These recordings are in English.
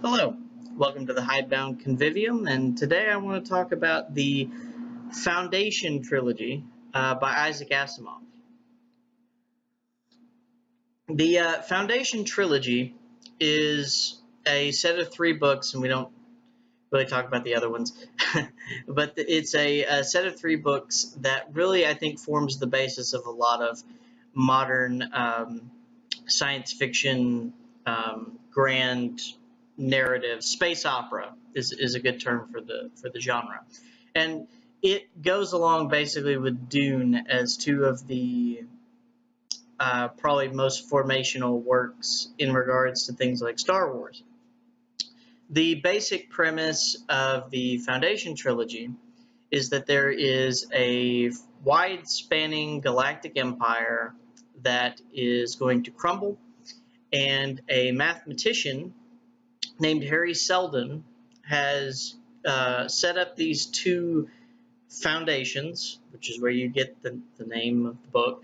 Hello, welcome to the Hidebound Convivium, and today I want to talk about the Foundation Trilogy by Isaac Asimov. The Foundation Trilogy is a set of 3 books, and we don't really talk about the other ones, but it's a set of 3 books that really, I think, forms the basis of a lot of modern science fiction, grand narrative. Space opera is a good term for the genre, and it goes along basically with Dune as 2 of the probably most formational works in regards to things like Star Wars. The basic premise of the Foundation Trilogy is that there is a wide-spanning galactic empire that is going to crumble, and a mathematician named Harry Seldon has set up these 2 foundations, which is where you get the name of the book,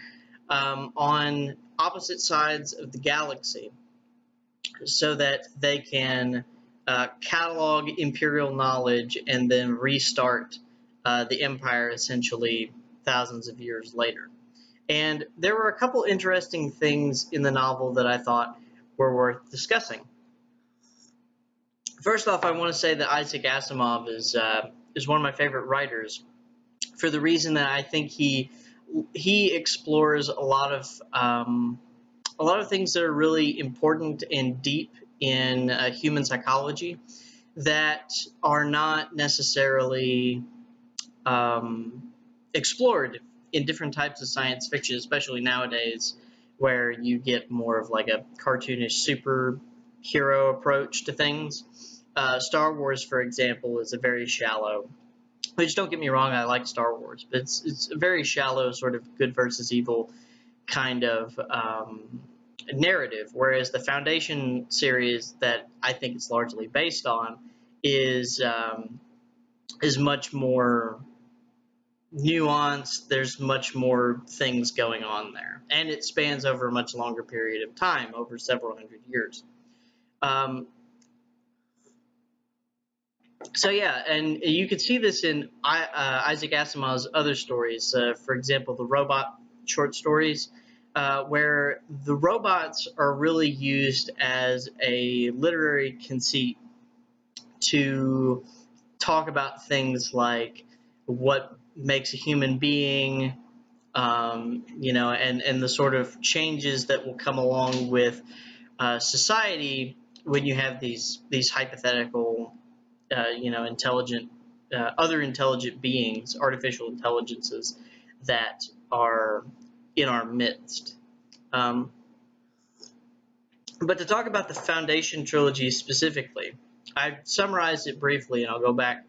on opposite sides of the galaxy so that they can catalog imperial knowledge and then restart the empire essentially thousands of years later. And there were a couple interesting things in the novel that I thought were worth discussing. First off, I want to say that Isaac Asimov is one of my favorite writers for the reason that I think he explores a lot of things that are really important and deep in human psychology that are not necessarily explored in different types of science fiction, especially nowadays, where you get more of like a cartoonish superhero approach to things. Star Wars, for example, is a very shallow, which, don't get me wrong, I like Star Wars, but it's a very shallow sort of good versus evil kind of narrative, whereas the Foundation series that I think it's largely based on is much more nuanced. There's much more things going on there, and it spans over a much longer period of time, over several hundred years. So yeah, and you can see this in Isaac Asimov's other stories. For example, the robot short stories, where the robots are really used as a literary conceit to talk about things like what makes a human being, and the sort of changes that will come along with society when you have these hypothetical, intelligent, other intelligent beings, artificial intelligences that are in our midst. But to talk about the Foundation Trilogy specifically, I've summarized it briefly, and I'll go back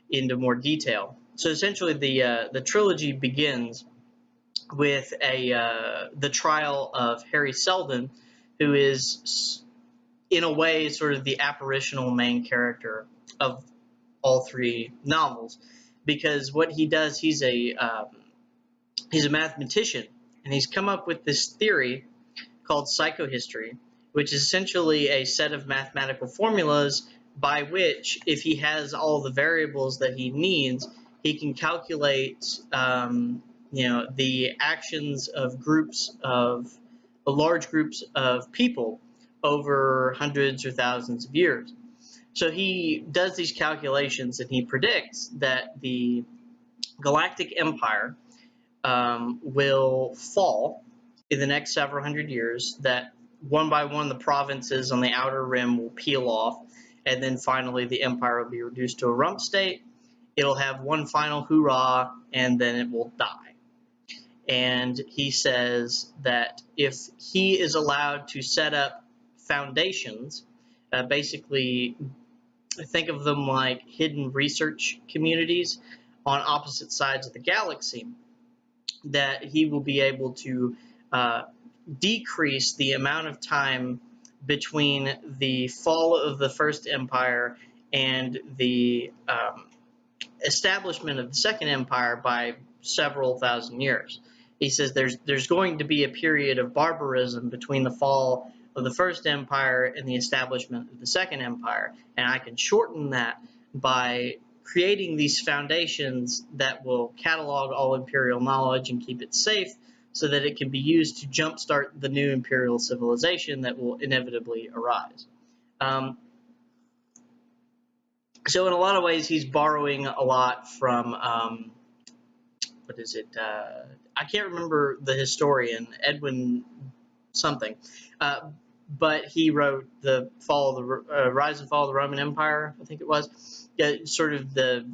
into more detail. So essentially, the trilogy begins with the trial of Harry Seldon, who is, in a way, sort of the apparitional main character of all 3 novels, because what he does, he's a mathematician, and he's come up with this theory called psychohistory, which is essentially a set of mathematical formulas by which, if he has all the variables that he needs, he can calculate the actions of large groups of people over hundreds or thousands of years. So he does these calculations, and he predicts that the galactic empire will fall in the next several hundred years, that one by one the provinces on the outer rim will peel off, and then finally the empire will be reduced to a rump state. It'll have one final hoorah, and then it will die. And he says that if he is allowed to set up foundations, basically think of them like hidden research communities on opposite sides of the galaxy, that he will be able to decrease the amount of time between the fall of the First Empire and the establishment of the Second Empire by several thousand years. He says there's going to be a period of barbarism between the fall of the First Empire and the establishment of the Second Empire. And I can shorten that by creating these foundations that will catalog all imperial knowledge and keep it safe so that it can be used to jumpstart the new imperial civilization that will inevitably arise. So in a lot of ways, he's borrowing a lot from, what is it? I can't remember the historian, Edwin something. But he wrote the Rise and Fall of the Roman Empire, I think it was, sort of the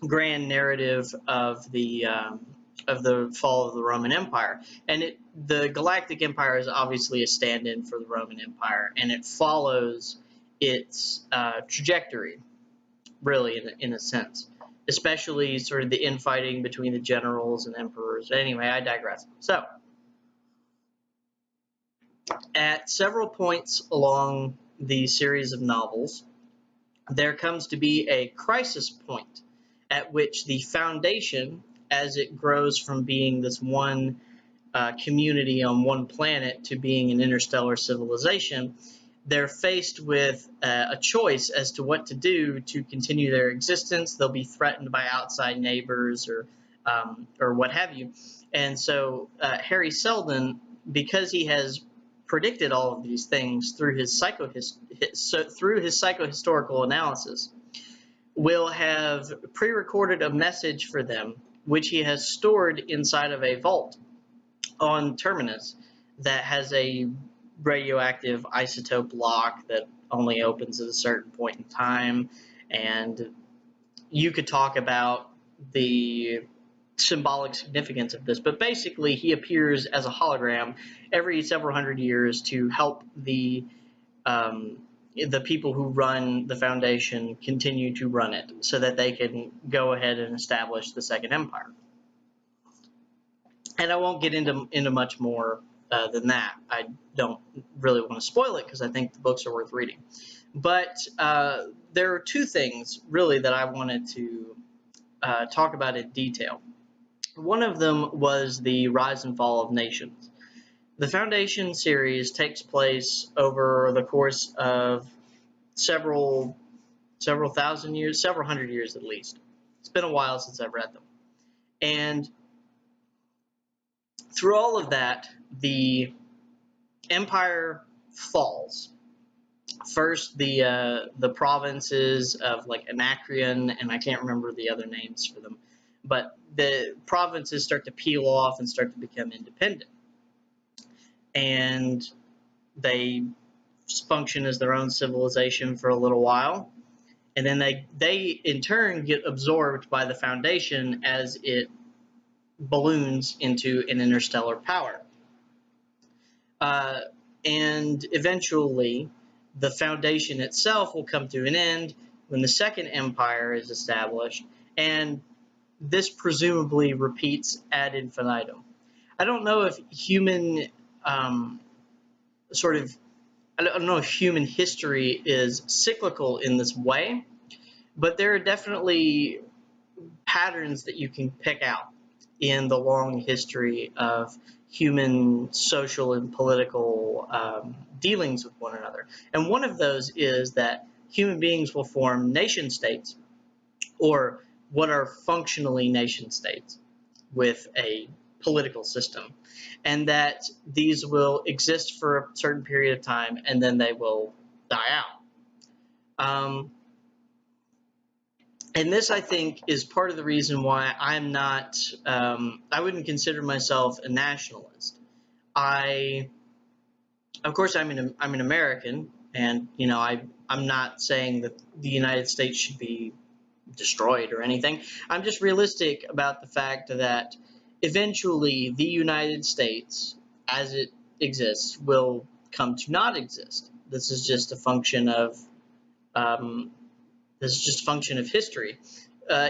grand narrative of the fall of the Roman Empire. And the Galactic Empire is obviously a stand-in for the Roman Empire, and it follows its trajectory, really, in a sense, especially sort of the infighting between the generals and emperors. Anyway, I digress. So, at several points along the series of novels, there comes to be a crisis point at which the Foundation, as it grows from being this one community on one planet to being an interstellar civilization, they're faced with a choice as to what to do to continue their existence. They'll be threatened by outside neighbors or what have you. And so Harry Seldon, because he has predicted all of these things through his psychohistorical analysis, will have pre-recorded a message for them, which he has stored inside of a vault on Terminus that has a radioactive isotope lock that only opens at a certain point in time. And you could talk about the symbolic significance of this, but basically he appears as a hologram every several hundred years to help the people who run the Foundation continue to run it so that they can go ahead and establish the Second Empire. And I won't get into much more than that. I don't really want to spoil it because I think the books are worth reading. But there are two things really that I wanted to talk about in detail. One of them was the Rise and Fall of Nations. The Foundation series takes place over the course of several thousand years, several hundred years at least. It's been a while since I've read them. And through all of that, the empire falls. First, the provinces of like Anacreon, and I can't remember the other names for them, but the provinces start to peel off and start to become independent. And they function as their own civilization for a little while. And then they in turn get absorbed by the Foundation as it balloons into an interstellar power. And eventually, the Foundation itself will come to an end when the Second Empire is established, and this presumably repeats ad infinitum. I don't know if human I don't know if human history is cyclical in this way, but there are definitely patterns that you can pick out in the long history of human social and political dealings with one another. And one of those is that human beings will form nation states, or what are functionally nation states, with a political system, and that these will exist for a certain period of time and then they will die out. And this, I think, is part of the reason why I'm not, I wouldn't consider myself a nationalist. Of course, I'm an American, and you know, I'm not saying that the United States should be destroyed or anything. I'm just realistic about the fact that eventually the United States, as it exists, will come to not exist. This is just a function of history.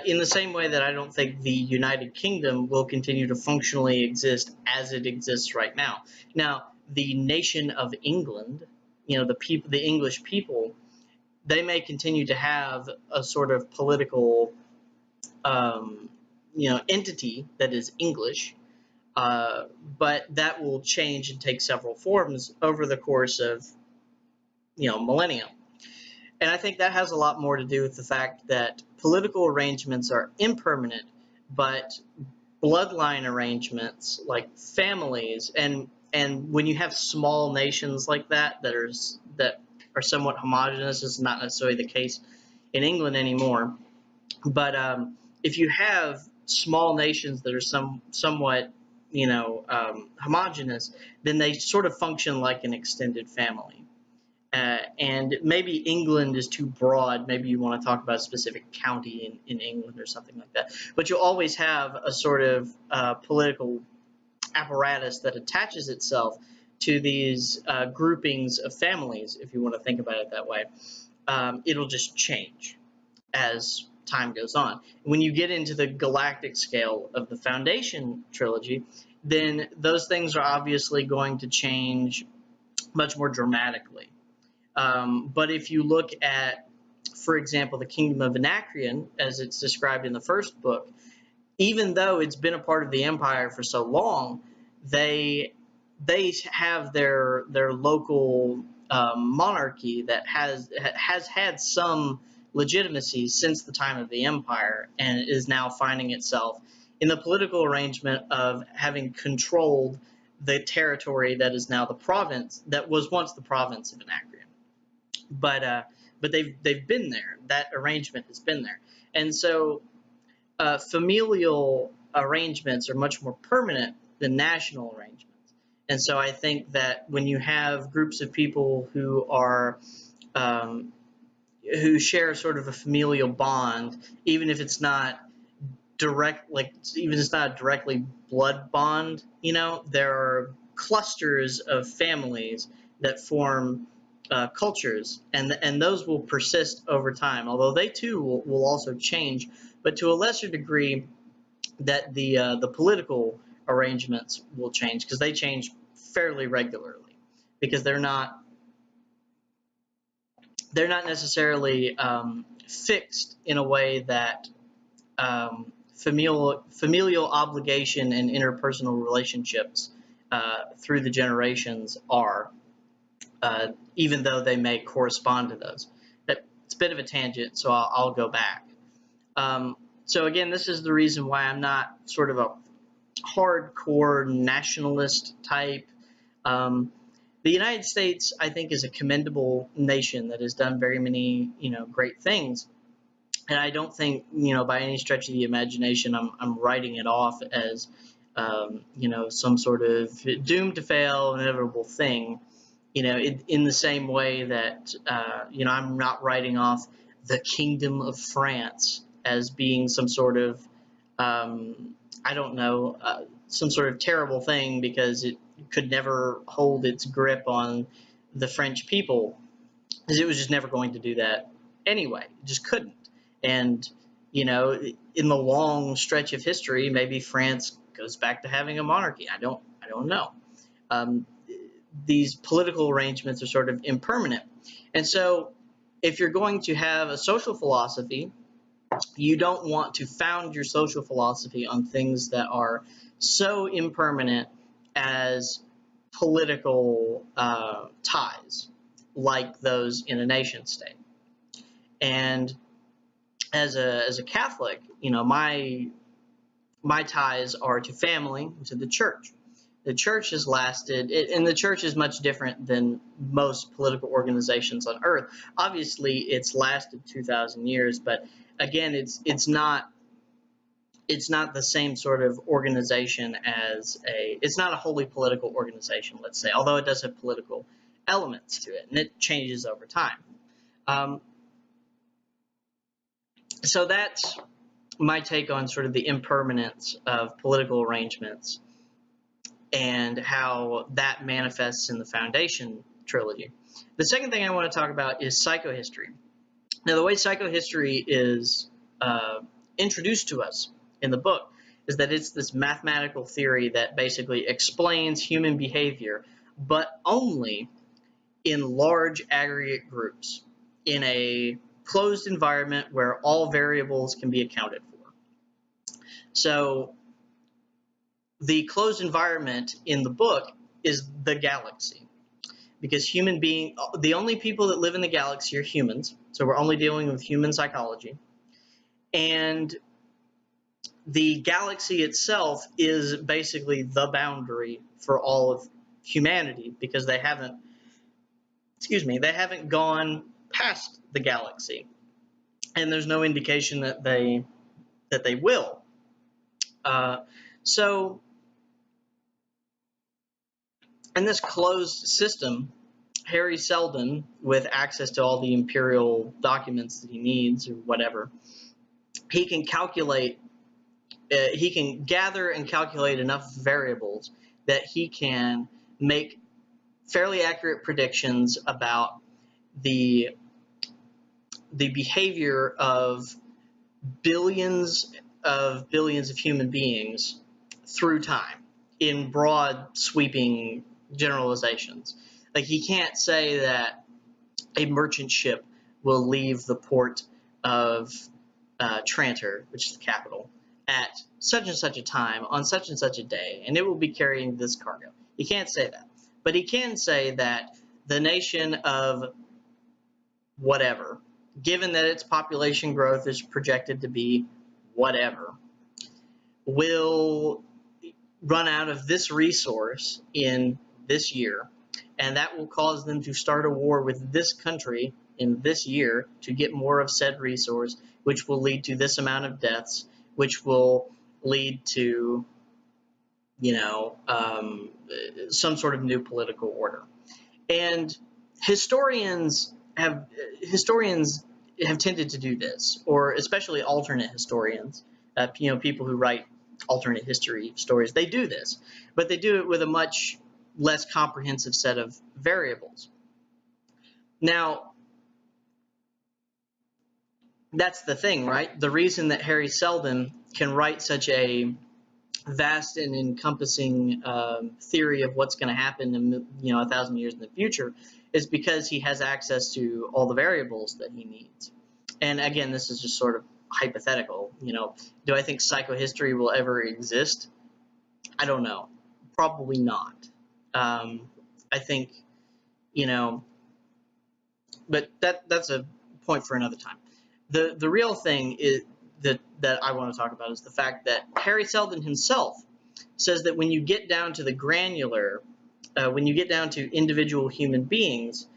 In the same way that I don't think the United Kingdom will continue to functionally exist as it exists right now. Now, the nation of England, you know, the English people, they may continue to have a sort of political, entity that is English, But that will change and take several forms over the course of, millennia. And I think that has a lot more to do with the fact that political arrangements are impermanent, but bloodline arrangements like families and when you have small nations like that are somewhat homogenous, this is not necessarily the case in England anymore. But if you have small nations that are somewhat homogenous, then they sort of function like an extended family. And maybe England is too broad. Maybe you want to talk about a specific county in England or something like that. But you'll always have a sort of political apparatus that attaches itself to these groupings of families, if you want to think about it that way. It'll just change as time goes on. When you get into the galactic scale of the Foundation Trilogy, then those things are obviously going to change much more dramatically. But if you look at, for example, the Kingdom of Anacreon, as it's described in the first book, even though it's been a part of the Empire for so long, they have their local monarchy that has had some legitimacy since the time of the Empire, and is now finding itself in the political arrangement of having controlled the territory that is now the province that was once the province of Anacreon. But they've been there. That arrangement has been there, and so familial arrangements are much more permanent than national arrangements. And so I think that when you have groups of people who share sort of a familial bond, even if it's not even if it's not a directly blood bond, there are clusters of families that form cultures, and those will persist over time, although they too will also change, but to a lesser degree that the political arrangements will change, because they change fairly regularly, because they're not necessarily fixed in a way that familial obligation and interpersonal relationships through the generations are, even though they may correspond to those. It's a bit of a tangent, so I'll go back. So again, this is the reason why I'm not sort of a hardcore nationalist type. The United States, I think, is a commendable nation that has done very many, great things. And I don't think, by any stretch of the imagination, I'm writing it off as, some sort of doomed to fail, inevitable thing. In the same way that, I'm not writing off the Kingdom of France as being some sort of, some sort of terrible thing because it could never hold its grip on the French people, because it was just never going to do that anyway. It just couldn't. And, in the long stretch of history, maybe France goes back to having a monarchy. I don't know. These political arrangements are sort of impermanent. And so if you're going to have a social philosophy, you don't want to found your social philosophy on things that are so impermanent as political ties, like those in a nation state. And as a Catholic, my ties are to family, to the church. The church has lasted, and the church is much different than most political organizations on earth. Obviously, it's lasted 2,000 years, but again, it's not the same sort of organization as it's not a wholly political organization, let's say, although it does have political elements to it, and it changes over time. So that's my take on sort of the impermanence of political arrangements and how that manifests in the Foundation Trilogy. The second thing I want to talk about is psychohistory. Now, the way psychohistory is introduced to us in the book is that it's this mathematical theory that basically explains human behavior, but only in large aggregate groups, in a closed environment where all variables can be accounted for. So the closed environment in the book is the galaxy, because the only people that live in the galaxy are humans, so we're only dealing with human psychology, and the galaxy itself is basically the boundary for all of humanity, because they haven't gone past the galaxy, and there's no indication that they will. So in this closed system, Harry Seldon, with access to all the Imperial documents that he needs or whatever, he can gather and calculate enough variables that he can make fairly accurate predictions about the behavior of billions of human beings through time in broad sweeping generalizations. Like, he can't say that a merchant ship will leave the port of Trantor, which is the capital, at such and such a time on such and such a day, and it will be carrying this cargo. He can't say that. But he can say that the nation of whatever, given that its population growth is projected to be whatever, will run out of this resource in this year, and that will cause them to start a war with this country in this year to get more of said resource, which will lead to this amount of deaths, which will lead to, some sort of new political order. And historians have tended to do this, or especially alternate historians, people who write alternate history stories. They do this, but they do it with a much less comprehensive set of variables. Now, that's the thing, right? The reason that Harry Seldon can write such a vast and encompassing theory of what's going to happen in 1,000 years in the future is because he has access to all the variables that he needs. And again, this is just sort of hypothetical. Do I think psychohistory will ever exist? I don't know. Probably not. I think, but that's a point for another time. The real thing is that I want to talk about is the fact that Harry Seldon himself says that when you get down to the granular, when you get down to individual human beings,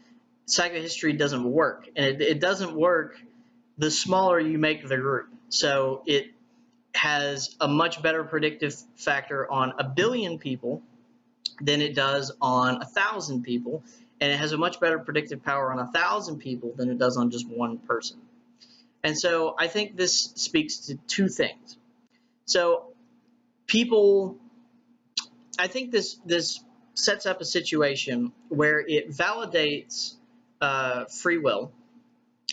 psychohistory doesn't work. And it doesn't work the smaller you make the group. So it has a much better predictive factor on 1 billion people than it does on 1,000 people. And it has a much better predictive power on 1,000 people than it does on just one person. And so I think this speaks to two things. So I think this sets up a situation where it validates free will,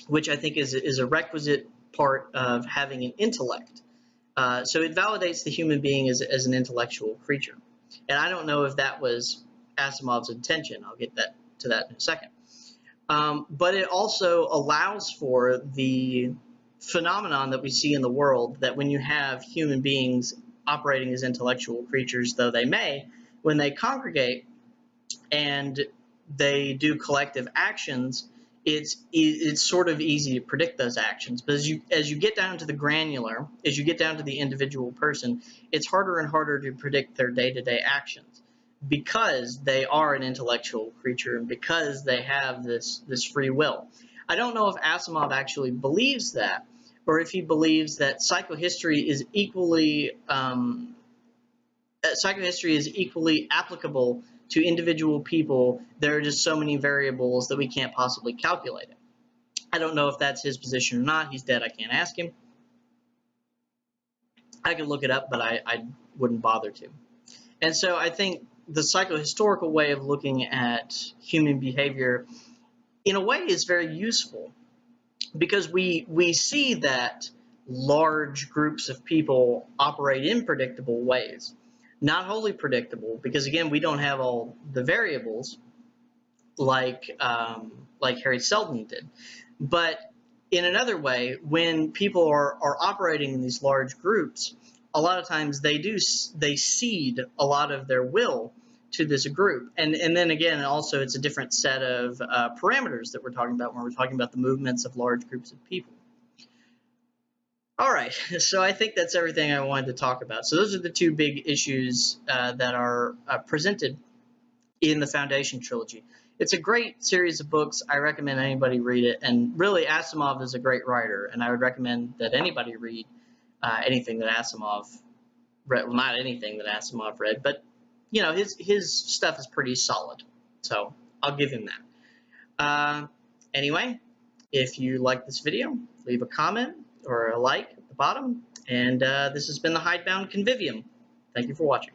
which I think is a requisite part of having an intellect. So it validates the human being as an intellectual creature. And I don't know if that was Asimov's intention. I'll get to that in a second. But it also allows for the phenomenon that we see in the world, that when you have human beings operating as intellectual creatures, though they may, when they congregate and they do collective actions, it's sort of easy to predict those actions. But as you get down to the granular, as you get down to the individual person, it's harder and harder to predict their day-to-day actions, because they are an intellectual creature and because they have this free will. I don't know if Asimov actually believes that, or if he believes that psychohistory is equally applicable to individual people. There are just so many variables that we can't possibly calculate it. I don't know if that's his position or not. He's dead. I can't ask him. I can look it up, but I wouldn't bother to. And so I think the psychohistorical way of looking at human behavior, in a way, is very useful, because we see that large groups of people operate in predictable ways. Not wholly predictable, because again, we don't have all the variables like Harry Seldon did. But in another way, when people are operating in these large groups, a lot of times they cede a lot of their will to this group. And then again, also it's a different set of parameters that we're talking about when we're talking about the movements of large groups of people. All right, so I think that's everything I wanted to talk about. So those are the two big issues that are presented in the Foundation Trilogy. It's a great series of books. I recommend anybody read it. And really, Asimov is a great writer, and I would recommend that anybody read anything that Asimov read. Well, not anything that Asimov read, but you know, his stuff is pretty solid. So I'll give him that. Anyway, if you like this video, leave a comment or a like at the bottom. And this has been the Hidebound Convivium. Thank you for watching.